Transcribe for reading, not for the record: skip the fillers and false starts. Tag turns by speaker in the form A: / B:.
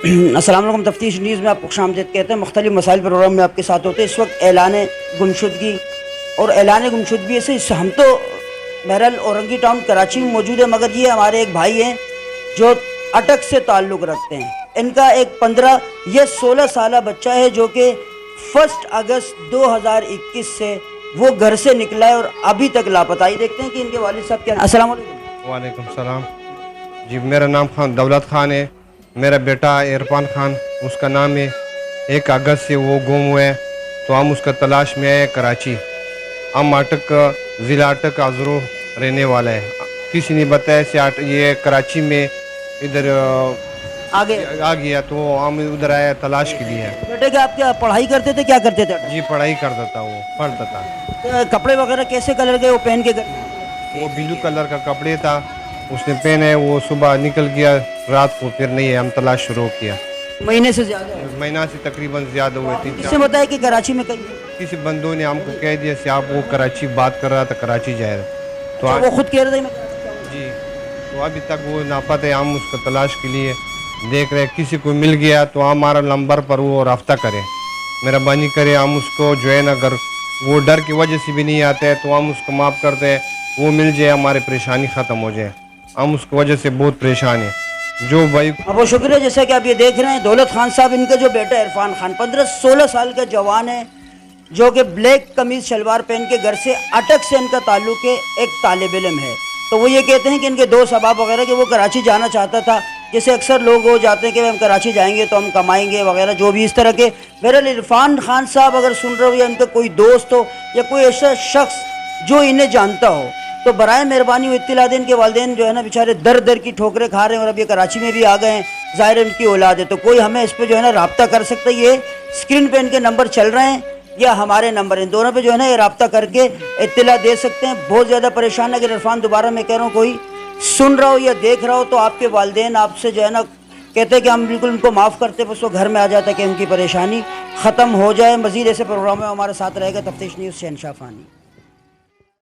A: السلام علیکم، تفتیش نیوز میں آپ کو خوشامدید کہتے ہیں۔ مختلف مسائل پروگرام میں آپ کے ساتھ ہوتے ہیں۔ اس وقت اعلان گمشدگی اور اعلان گمشدگی سے ہم تو بہرحال اورنگی ٹاؤن کراچی میں موجود ہے، مگر یہ ہمارے ایک بھائی ہیں جو اٹک سے تعلق رکھتے ہیں۔ ان کا ایک 16 سالہ بچہ ہے جو کہ 1 اگست 2021 سے وہ گھر سے نکلا ہے اور ابھی تک لاپتہ ہے۔ دیکھتے ہیں کہ ان کے والد صاحب کیا۔ السلام علیکم۔
B: وعلیکم السلام جی، میرا نام دولت خان ہے۔ میرا بیٹا عرفان خان اس کا نام ہے۔ 1 اگست سے وہ گم ہوئے ہیں، تو ہم اس کا تلاش میں آئے کراچی۔ ہم اٹک ضلع اٹک آزرو رہنے والا ہے۔ کسی نے بتایا سے یہ کراچی میں ادھر آ گیا، تو ہم ادھر آئے تلاش کے لیے۔
A: بیٹے کہ آپ کیا پڑھائی کرتے تھے، کیا کرتے تھے؟
B: جی پڑھائی کرتا تھا، وہ پڑھتا تھا۔
A: کپڑے وغیرہ کیسے کلر کے وہ پہن کے گئے؟
B: وہ بلو کلر کا کپڑے تھا اس نے پہنے، وہ صبح نکل گیا، رات کو پھر نہیں ہے۔ ہم تلاش شروع کیا،
A: مہینے سے زیادہ ہے۔
B: مہینہ سے تقریباً زیادہ ہوئے تھے۔
A: اس سے بتایا کہ کراچی میں کہیں
B: کسی بندوں نے ہم کو کہہ دیا کہ آپ وہ کراچی بات کر رہا تھا، کراچی جائے رہا، تو
A: وہ خود کہہ رہے تھے
B: جی، تو ابھی تک وہ لاپتہ ہے۔ ہم اس کو تلاش کے لیے دیکھ رہے، کسی کو مل گیا تو ہمارا نمبر پر وہ رابطہ کرے، مہربانی کرے۔ ہم اس کو جو ہے نا، اگر وہ ڈر کی وجہ سے بھی نہیں آتے ہیں تو ہم اس کو معاف کرتے ہیں، وہ مل جائے، ہماری پریشانی ختم ہو جائے۔ ہم اس کی وجہ سے بہت پریشان ہیں جو بھائی۔
A: بہت شکریہ۔ جیسا کہ آپ یہ دیکھ رہے ہیں دولت خان صاحب، ان کا جو بیٹا عرفان خان 16 سال کا جوان ہے جو کہ بلیک قمیض شلوار پہن کے گھر سے اٹک سے ان کا تعلق ہے، ایک طالب علم ہے۔ تو وہ یہ کہتے ہیں کہ ان کے دوست احباب وغیرہ کہ وہ کراچی جانا چاہتا تھا، جیسے اکثر لوگ ہو جاتے ہیں کہ ہم کراچی جائیں گے تو ہم کمائیں گے وغیرہ، جو بھی اس طرح کے۔ بہرحال عرفان خان صاحب اگر سن رہے ہو یا ان کا کوئی دوست ہو یا کوئی ایسا شخص جو انہیں جانتا ہو تو برائے مہربانی وہ اطلاع دیں۔ ان کے والدین جو ہے نا بیچارے در کی ٹھوکریں کھا رہے ہیں اور اب یہ کراچی میں بھی آ گئے ہیں، ظاہر ان کی اولاد ہے، تو کوئی ہمیں اس پہ جو ہے نا رابطہ کر سکتا ہے۔ یہ اسکرین پہ ان کے نمبر چل رہے ہیں یا ہمارے نمبر ہیں، دونوں پہ جو ہے نا یہ رابطہ کر کے اطلاع دے سکتے ہیں۔ بہت زیادہ پریشان ہے۔ اگر عرفان دوبارہ میں کہہ رہا ہوں کوئی سن رہا ہو یا دیکھ رہا ہو تو آپ کے والدین آپ سے جو ہے نا کہتے ہیں کہ ہم بالکل ان کو معاف کرتے، بس وہ گھر میں آ جاتا ہے کہ ان کی پریشانی ختم ہو جائے۔ مزید ایسے پروگرام میں ہمارے ساتھ رہے گا تفتیش نیوز سے شہنشاہ فانی۔